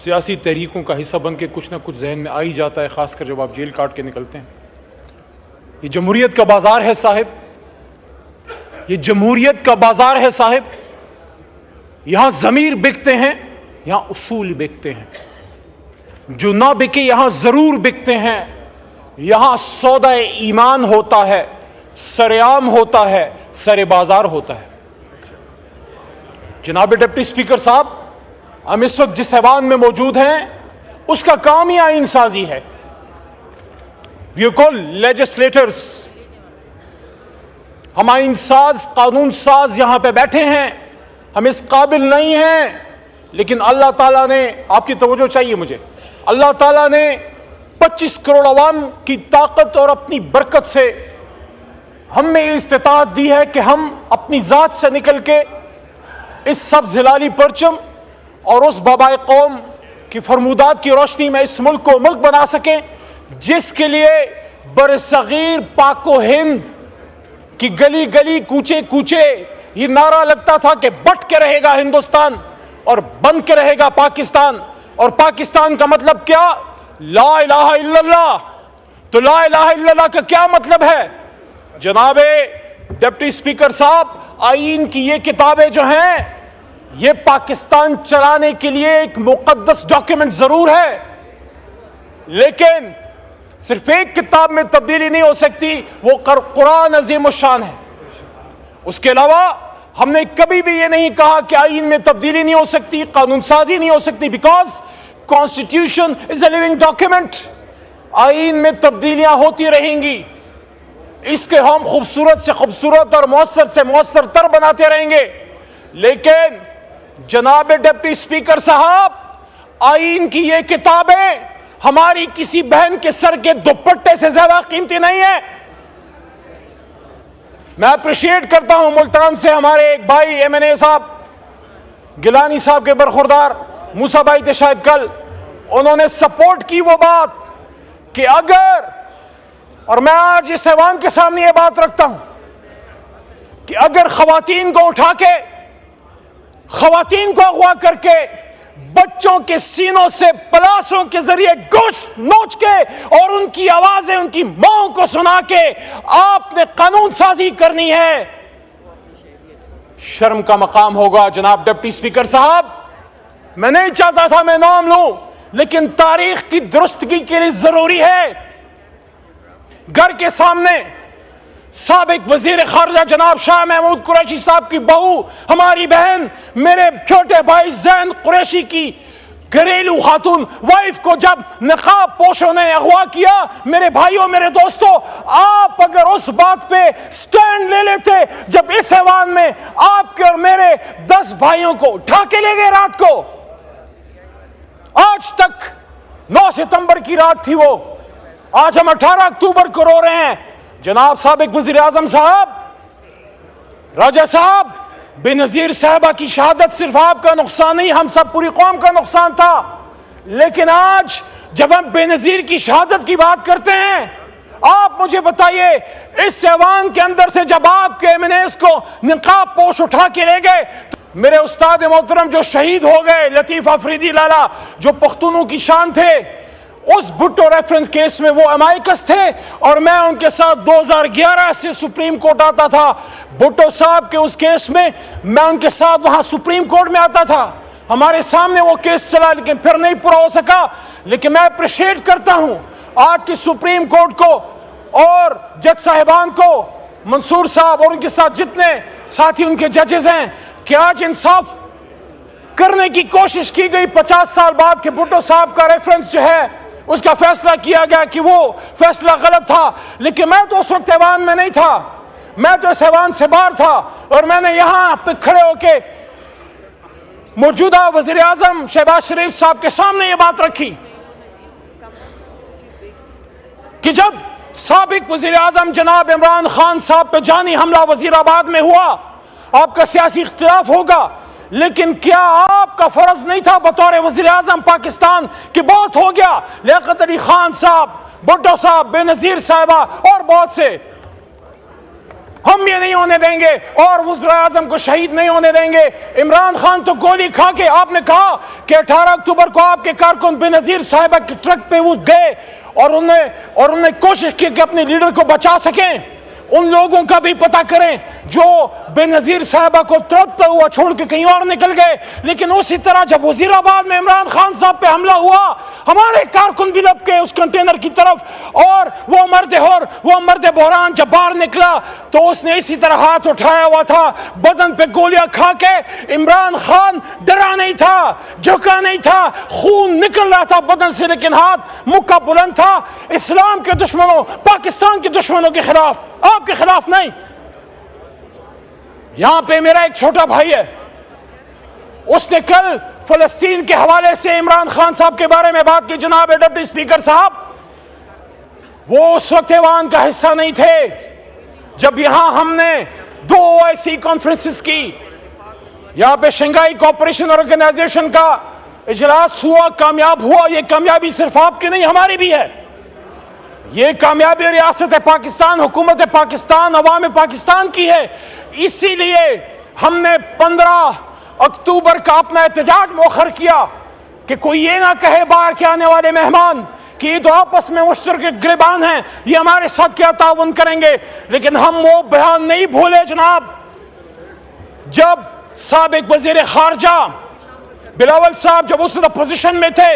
سیاسی تحریکوں کا حصہ بن کے کچھ نہ کچھ ذہن میں آ ہی جاتا ہے، خاص کر جب آپ جیل کاٹ کے نکلتے ہیں۔ یہ جمہوریت کا بازار ہے صاحب، یہ جمہوریت کا بازار ہے صاحب، یہاں ضمیر بکتے ہیں، یہاں اصول بکتے ہیں، جو نہ بکے یہاں ضرور بکتے ہیں، یہاں سودا ایمان ہوتا ہے، سرعام ہوتا ہے، سر بازار ہوتا ہے۔ جناب ڈپٹی اسپیکر صاحب، ہم اس وقت جس ایوان میں موجود ہیں اس کا کام ہی آئین سازی ہے۔ وی آر کالڈ لیجسلیٹرز، ہم آئین ساز، قانون ساز یہاں پہ بیٹھے ہیں، ہم اس قابل نہیں ہیں، لیکن اللہ تعالیٰ نے، آپ کی توجہ چاہیے مجھے، اللہ تعالیٰ نے 25 کروڑ عوام کی طاقت اور اپنی برکت سے ہم میں استطاعت دی ہے کہ ہم اپنی ذات سے نکل کے اس سبز ہلالی پرچم اور اس بابائے قوم کی فرمودات کی روشنی میں اس ملک کو ملک بنا سکیں، جس کے لیے برصغیر پاک و ہند کی گلی گلی کوچے کوچے یہ نعرہ لگتا تھا کہ بٹ کے رہے گا ہندوستان اور بن کے رہے گا پاکستان۔ اور پاکستان کا مطلب کیا؟ لا الہ الا اللہ۔ تو لا الہ الا اللہ کا کیا مطلب ہے؟ جناب ڈپٹی اسپیکر صاحب، آئین کی یہ کتابیں جو ہیں یہ پاکستان چلانے کے لیے ایک مقدس ڈاکیومنٹ ضرور ہے، لیکن صرف ایک کتاب میں تبدیلی نہیں ہو سکتی، وہ قرآن عظیم الشان ہے۔ اس کے علاوہ ہم نے کبھی بھی یہ نہیں کہا کہ آئین میں تبدیلی نہیں ہو سکتی، قانون سازی نہیں ہو سکتی، because constitution is a living document. آئین میں تبدیلیاں ہوتی رہیں گی، اس کے ہم خوبصورت سے خوبصورت اور مؤثر سے مؤثر تر بناتے رہیں گے، لیکن جناب ڈپٹی اسپیکر صاحب، آئین کی یہ کتابیں ہماری کسی بہن کے سر کے دوپٹے سے زیادہ قیمتی نہیں ہے۔ میں اپریشیٹ کرتا ہوں ملتان سے ہمارے ایک بھائی ایم این اے صاحب، گیلانی صاحب کے برخوردار موسیٰ بھائی تھے شاید کل، انہوں نے سپورٹ کی وہ بات کہ اگر، اور میں آج اس ایوان کے سامنے یہ بات رکھتا ہوں کہ اگر خواتین کو اٹھا کے، خواتین کو اغوا کر کے، بچوں کے سینوں سے پلاسوں کے ذریعے گوشت نوچ کے اور ان کی آوازیں ان کی ماں کو سنا کے آپ نے قانون سازی کرنی ہے، شرم کا مقام ہوگا۔ جناب ڈپٹی اسپیکر صاحب، میں نہیں چاہتا تھا میں نام لوں، لیکن تاریخ کی درستگی کے لیے ضروری ہے۔ گھر کے سامنے سابق وزیر خارجہ جناب شاہ محمود قریشی صاحب کی بہو، ہماری بہن، میرے چھوٹے بھائی زین قریشی کی گھریلو خاتون وائف کو جب نقاب پوشوں نے اغوا کیا، میرے بھائیوں، میرے دوستوں، آپ اگر اس بات پہ سٹینڈ لے لیتے جب اس ایوان میں آپ کے اور میرے 10 بھائیوں کو اٹھا کے لے گئے رات کو، آج تک 9 ستمبر کی رات تھی وہ، آج ہم 18 اکتوبر کو رو رہے ہیں۔ جناب سابق وزیر اعظم صاحب، راجہ صاحب، بے نظیر صاحبہ کی شہادت صرف آپ کا نقصان نہیں، ہم سب پوری قوم کا نقصان تھا، لیکن آج جب ہم بے نظیر کی شہادت کی بات کرتے ہیں، آپ مجھے بتائیے اس ایوان کے اندر سے جب آپ کے ایم این ایز کو نقاب پوش اٹھا کے لے گئے، میرے استاد محترم جو شہید ہو گئے، لطیف افریدی لالا، جو پختونوں کی شان تھے، اس بھٹو ریفرنس کیس میں وہ امائکس تھے، اور میں ان کے ساتھ 2011 سے سپریم کورٹ آتا تھا۔ بھٹو صاحب کے اس کیس میں میں ان کے ساتھ وہاں سپریم کورٹ میں آتا تھا، ہمارے سامنے وہ کیس چلا، لیکن پھر نہیں پورا ہو سکا۔ لیکن میں اپریشیٹ کرتا ہوں آج کی سپریم کورٹ کو اور جج صاحبان کو، منصور صاحب اور ان کے ساتھ جتنے ساتھی ان کے ججز ہیں، کہ آج انصاف کرنے کی کوشش کی گئی 50 سال بعد کہ بھٹو صاحب کا ریفرنس جو ہے اس کا فیصلہ کیا گیا کہ وہ فیصلہ غلط تھا، لیکن میں تو اس وقت ایوان میں نہیں تھا، میں تو اس ایوان سے باہر تھا، اور میں نے یہاں پہ کھڑے ہو کے موجودہ وزیر اعظم شہباز شریف صاحب کے سامنے یہ بات رکھی کہ جب سابق وزیر اعظم جناب عمران خان صاحب پہ جانی حملہ وزیر آباد میں ہوا، آپ کا سیاسی اختلاف ہوگا، لیکن کیا آپ کا فرض نہیں تھا بطور وزیر اعظم پاکستان کہ بہت ہو گیا، لیاقت علی خان صاحب، بھٹو صاحب، بے نظیر صاحبہ اور بہت سے، ہم یہ نہیں ہونے دیں گے اور وزراء اعظم کو شہید نہیں ہونے دیں گے۔ عمران خان تو گولی کھا کے، آپ نے کہا کہ 18 اکتوبر کو آپ کے کارکن بے نظیر صاحبہ کے ٹرک پہ وہ گئے اور انہوں نے کوشش کی کہ اپنے لیڈر کو بچا سکیں۔ ان لوگوں کا بھی پتہ کریں جو بے نظیر صاحبہ کو تڑپتا ہوا چھوڑ کے کہیں اور نکل گئے۔ لیکن اسی طرح جب وزیر آباد میں عمران خان صاحب پہ حملہ ہوا، ہمارے کارکن بھی لپ کے اس کنٹینر کی طرف، اور وہ مرد بحران جب باہر نکلا تو اس نے اسی طرح ہاتھ اٹھایا ہوا تھا، بدن پہ گولیاں کھا کے۔ عمران خان ڈرا نہیں تھا، جھکا نہیں تھا، خون نکل رہا تھا بدن سے، لیکن ہاتھ مکہ بلند تھا اسلام کے دشمنوں، پاکستان کے دشمنوں کے خلاف، آپ کے خلاف نہیں۔ یہاں پہ میرا ایک چھوٹا بھائی ہے، اس نے کل فلسطین کے حوالے سے عمران خان صاحب کے بارے میں بات کی۔ جناب ڈپٹی اسپیکر صاحب، وہ اس وقت ایوان کا حصہ نہیں تھے جب یہاں ہم نے 2 OIC کانفرنسز کی، یہاں پہ شنگھائی کوآپریشن آرگنائزیشن کا اجلاس ہوا، کامیاب ہوا۔ یہ کامیابی صرف آپ کی نہیں، ہماری بھی ہے۔ یہ کامیابی ریاست پاکستان، حکومت پاکستان، عوام پاکستان کی ہے۔ اسی لیے ہم نے 15 اکتوبر کا اپنا احتجاج مؤخر کیا کہ کوئی یہ نہ کہے باہر کے آنے والے مہمان کہ یہ تو آپس میں مشترک گریبان ہیں، یہ ہمارے ساتھ کیا تعاون کریں گے۔ لیکن ہم وہ بیان نہیں بھولے جناب، جب سابق وزیر خارجہ بلاول صاحب جب اس اپوزیشن میں تھے،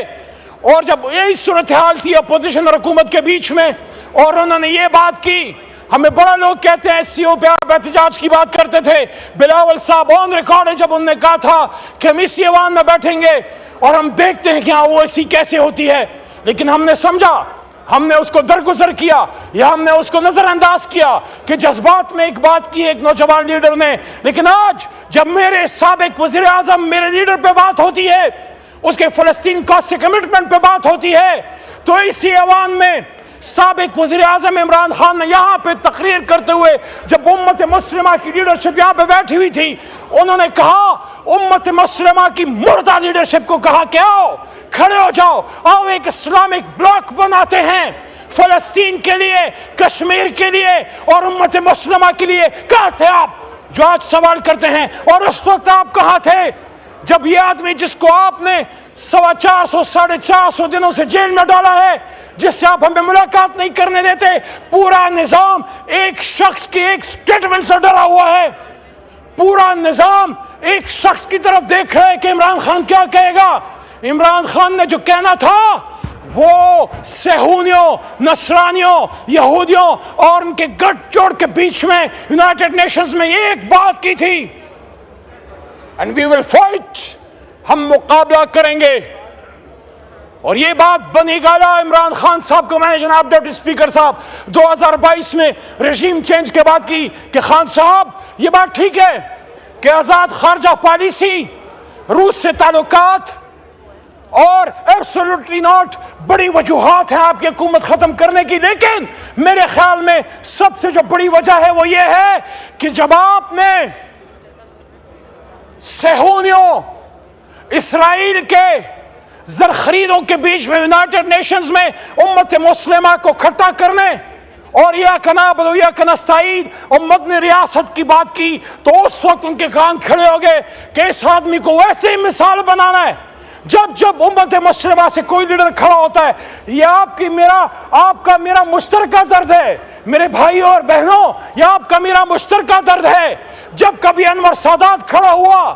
اور جب یہی صورتحال تھی اپوزیشن اور حکومت کے بیچ میں، اور انہوں نے یہ بات کی، ہمیں بڑا لوگ کہتے ہیں SCO پہ آپ احتجاج کی بات کرتے تھے، بلاول صاحب آن ریکارڈ ہے جب انہوں نے کہا تھا کہ ہم اسی ایوان میں بیٹھیں گے اور ہم دیکھتے ہیں کہ ہاں وہ ایسی کیسے ہوتی ہے۔ لیکن ہم نے سمجھا، ہم نے اس کو درگزر کیا یا ہم نے اس کو نظر انداز کیا کہ جذبات میں ایک بات کی ایک نوجوان لیڈر نے۔ لیکن آج جب میرے سابق وزیر اعظم میرے لیڈر پہ بات ہوتی ہے، اس کے فلسطین کاز سے کمٹمنٹ پہ بات ہوتی ہے، تو اسی ایوان میں سابق وزیر اعظم عمران خان نے یہاں پہ تقریر کرتے ہوئے، جب امت مسلمہ کی لیڈرشپ یہاں پہ بیٹھی ہوئی تھی، انہوں نے کہا، امت مسلمہ کی مردہ لیڈرشپ کو کہا کہ آؤ کھڑے ہو جاؤ، آؤ ایک اسلامک بلاک بناتے ہیں فلسطین کے لیے، کشمیر کے لیے اور امت مسلمہ کے لیے۔ کہاں تھے آپ جو آج سوال کرتے ہیں؟ اور اس وقت آپ کہاں تھے جب یہ آدمی جس کو آپ نے 450 ساڑھے 400 دنوں سے جیل میں ڈالا ہے، جس سے آپ ہمیں ملاقات نہیں کرنے دیتے، پورا نظام ایک شخص کی ایک سٹیٹمنٹ سے ڈرا ہوا ہے، پورا نظام ایک شخص کی طرف دیکھ رہے کہ عمران خان کیا کہے گا۔ عمران خان نے جو کہنا تھا وہ صہیونیوں، نصرانیوں، یہودیوں اور ان کے گٹھ جوڑ کے بیچ میں یونائٹڈ نیشنز میں ایک بات کی تھی، and we will fight، ہم مقابلہ کریں گے۔ اور یہ بات بنی گالا عمران خان صاحب کو میں نے جناب ڈپٹی اسپیکر صاحب 2022 میں رژیم چینج کے بعد کی کہ خان صاحب یہ بات ٹھیک ہے کہ آزاد خارجہ پالیسی، روس سے تعلقات اور ایبسولوٹلی ناٹ بڑی وجوہات ہیں آپ کی حکومت ختم کرنے کی، لیکن میرے خیال میں سب سے جو بڑی وجہ ہے وہ یہ ہے کہ جب آپ نے صہیونیوں، اسرائیل کے زرخریدوں کے بیچ میں یونائٹڈ نیشنز میں امت مسلمہ کو کھٹا کرنے اور یا کنابل یا کنستعید اور مدنی ریاست کی بات کی، تو اس وقت ان کے کان کھڑے ہو گئے کہ اس آدمی کو ویسے ہی مثال بنانا ہے۔ جب امت مسلمہ سے کوئی لیڈر کھڑا ہوتا ہے، یہ آپ کا میرا مشترکہ درد ہے میرے بھائیوں اور بہنوں، یہ آپ کا میرا مشترکہ درد ہے۔ جب کبھی انور سادات کھڑا ہوا،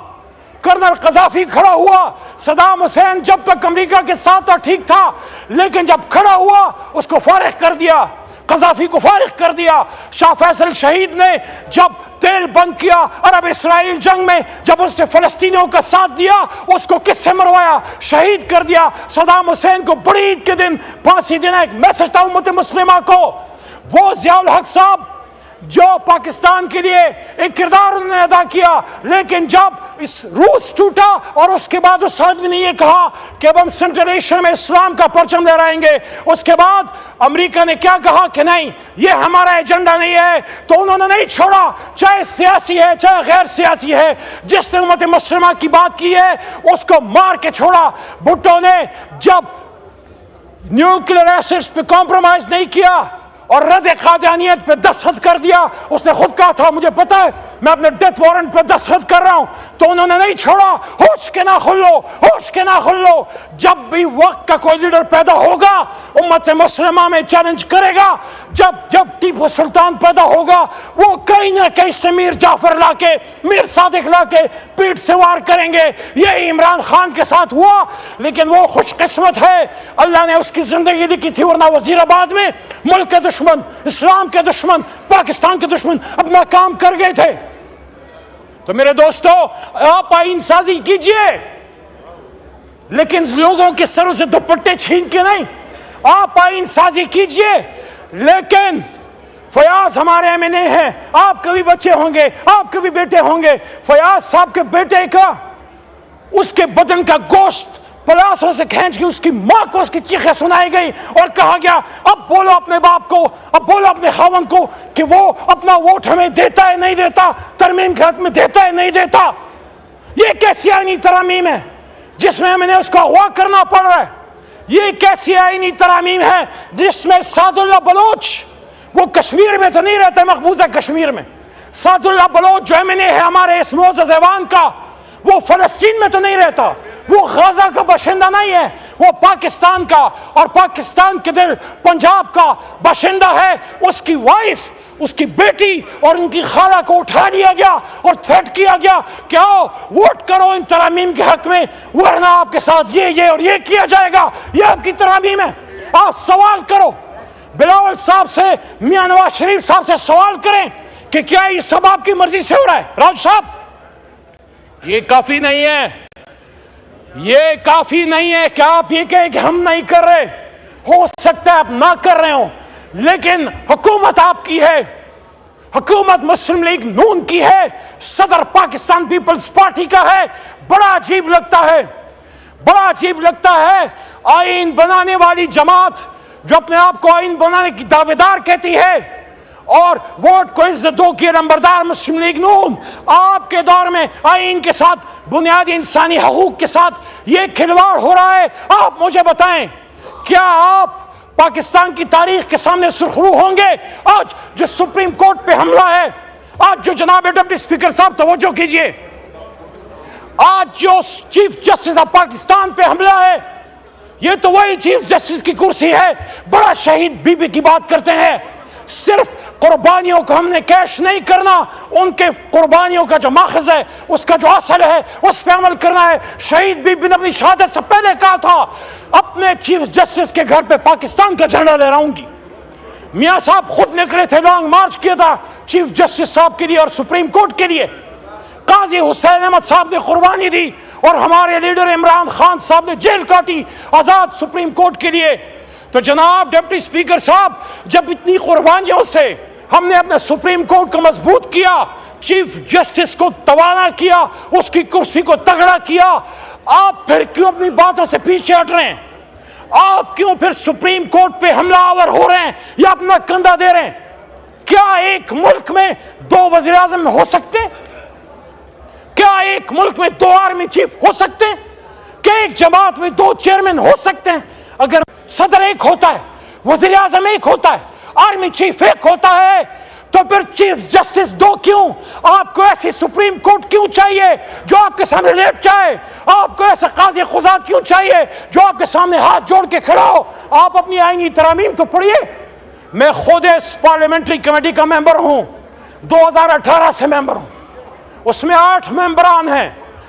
کرنل قذافی کھڑا ہوا، صدام حسین جب تک امریکہ کے ساتھ تھا ٹھیک تھا، لیکن جب کھڑا ہوا اس کو فارغ کر دیا، قذافی کو فارغ کر دیا۔ شاہ فیصل شہید نے جب تیل بند کیا عرب اسرائیل جنگ میں، جب اس نے فلسطینیوں کا ساتھ دیا، اس کو کس سے مروایا؟ شہید کر دیا۔ صدام حسین کو بڑی عید کے دن پھانسی دینا ایک میسج تھا امت مسلمہ کو۔ وہ ضیاء الحق صاحب جو پاکستان کے لیے ایک کردار انہوں نے ادا کیا، لیکن جب اس روس ٹوٹا اور اس کے بعد اس آدمی نے یہ کہا کہ اب ہم سینٹرل ایشیا میں اسلام کا پرچم لہرائیں گے، اس کے بعد امریکہ نے کیا کہا کہ نہیں یہ ہمارا ایجنڈا نہیں ہے، تو انہوں نے نہیں چھوڑا، چاہے سیاسی ہے چاہے غیر سیاسی ہے، جس نے امت مسلمہ کی بات کی ہے اس کو مار کے چھوڑا۔ بھٹو نے جب نیوکلیر ایسٹس پہ کمپرومائز نہیں کیا، اور رد قادیانیت پہ دستخط کر دیا. اس نے خود کہا تھا مجھے پتا ہے میں اپنے ڈیتھ وارنٹ پہ دستخط کر رہا ہوں, تو انہوں نے نہیں چھوڑا. ہوش کے نہ کھلو, ہوش کے نہ کھلو. جب بھی وقت کا کوئی لیڈر پیدا ہوگا امت مسلمہ میں چیلنج کرے گا. جب ٹیپو سلطان پیدا ہوگا وہ کہیں نہ کہیں سے میر جعفر لا کے, میر صادق لا کے پیٹ سے وار کریں گے. یہی عمران خان کے ساتھ ہوا, لیکن وہ خوش قسمت ہے اللہ نے اس کی زندگی لکھی تھی, ورنہ وزیر آباد میں ملک کے دشمن, اسلام کے دشمن, پاکستان کے دشمن اپنا کام کر گئے تھے. تو میرے دوستو آپ آئین سازی کیجئے, لیکن لوگوں کے سروں سے دوپٹے چھین کے نہیں. آپ آئین سازی کیجئے, لیکن فیاض ہمارے ایم این اے ہیں, آپ کے بھی بچے ہوں گے, آپ کے بھی بیٹے ہوں گے. فیاض صاحب کے بیٹے کا اس کے بدن کا گوشت پلاسوں سے کھینچ کے اس کی ماں کو اس کی چیخیں سنائی گئی اور کہا گیا اب بولو اپنے باپ کو, اب بولو اپنے خاوند کو کہ وہ اپنا ووٹ ہمیں دیتا ہے نہیں دیتا, ترمیم کے حق میں دیتا ہے نہیں دیتا. یہ کیسی آئینی ترامیم ہے جس میں ہمیں اس کو اغوا کرنا پڑ رہا ہے؟ یہ کیسی آئینی ترامیم ہے جس میں سعد اللہ بلوچ, وہ کشمیر میں تو نہیں رہتا مقبوضہ کشمیر میں, سعد اللہ بلوچ جو ایم این اے ہے ہمارے اس معزز ایوان کا, وہ فلسطین میں تو نہیں رہتا, وہ غزہ کا باشندہ نہیں ہے, وہ پاکستان کا اور پاکستان کے دل پنجاب کا باشندہ ہے. اس کی وائف, اس کی بیٹی اور ان کی خالہ کو اٹھا لیا گیا اور تھریٹ کیا گیا کہ آؤ ووٹ کرو ان ترامیم کے حق میں, ورنہ آپ کے ساتھ یہ اور یہ کیا جائے گا. یہ آپ کی ترامیم ہے. آپ سوال کرو بلاول صاحب سے, میاں نواز شریف صاحب سے سوال کریں کہ کیا یہ سب آپ کی مرضی سے ہو رہا ہے؟ راج صاحب یہ کافی نہیں ہے, یہ کافی نہیں ہے کہ آپ یہ کہیں کہ ہم نہیں کر رہے. ہو سکتا ہے آپ نہ کر رہے ہوں, لیکن حکومت آپ کی ہے, حکومت مسلم لیگ نون کی ہے, صدر پاکستان پیپلز پارٹی کا ہے. بڑا عجیب لگتا ہے, بڑا عجیب لگتا ہے آئین بنانے والی جماعت جو اپنے آپ کو آئین بنانے کی دعویدار کہتی ہے اور ووٹ کو عزت دو کی نمبردار مسلم لیگ نون, آپ کے دور میں آئین کے ساتھ, بنیادی انسانی حقوق کے ساتھ یہ کھلواڑ ہو رہا ہے. آپ مجھے بتائیں کیا آپ پاکستان کی تاریخ کے سامنے سرخرو ہوں گے آج جو سپریم کورٹ پہ حملہ ہے, آج جو جناب ڈپٹی اسپیکر صاحب توجہ کیجئے, آج جو چیف جسٹس آف پاکستان پہ حملہ ہے, یہ تو وہی چیف جسٹس کی کرسی ہے. بڑا شہید بی بی کی بات کرتے ہیں. صرف قربانیوں کو ہم نے کیش نہیں کرنا, ان کے قربانیوں کا جو ماخذ ہے, اس کا جو اصل ہے, اس پہ عمل کرنا ہے. شہید بی بی نے اپنی شہادت سے پہلے کہا تھا اپنے چیف جسٹس کے گھر پہ پاکستان کا جھنڈا لہراؤں گی. میاں صاحب خود نکلے تھے, لانگ مارچ کیا تھا چیف جسٹس صاحب کے لیے اور سپریم کورٹ کے لیے. قاضی حسین احمد صاحب نے قربانی دی اور ہمارے لیڈر عمران خان صاحب نے جیل کاٹی آزاد سپریم کورٹ کے لیے. تو جناب ڈپٹی اسپیکر صاحب, جب اتنی قربانیوں سے ہم نے اپنے سپریم کورٹ کو مضبوط کیا, چیف جسٹس کو توانا کیا, اس کی کرسی کو تگڑا کیا, آپ پھر کیوں اپنی باتوں سے پیچھے ہٹ رہے ہیں؟ آپ کیوں پھر سپریم کورٹ پہ حملہ آور ہو رہے ہیں یا اپنا کندھا دے رہے ہیں؟ کیا ایک ملک میں دو وزیر اعظم ہو سکتے؟ کیا ایک ملک میں دو آرمی چیف ہو سکتے؟ کیا ایک جماعت میں دو چیئرمین ہو سکتے ہیں؟ اگر صدر ایک ہوتا ہے, وزیر اعظم ایک ہوتا ہے, آرمی چیف ایک ہوتا ہے, تو پھر چیف جسٹس دو کیوں؟ آپ کو ایسی سپریم کورٹ کیوں چاہیے جو آپ کے سامنے لیٹ جائے؟ آپ کو ایسا قاضی قضات کیوں چاہیے جو آپ کے سامنے ہاتھ جوڑ کے کھڑا ہو؟ آپ اپنی آئینی ترامیم تو پڑھیے. میں خود اس پارلیمنٹری کمیٹی کا ممبر ہوں, 2018 سے ممبر ہوں, اس میں 8 ممبران ہیں.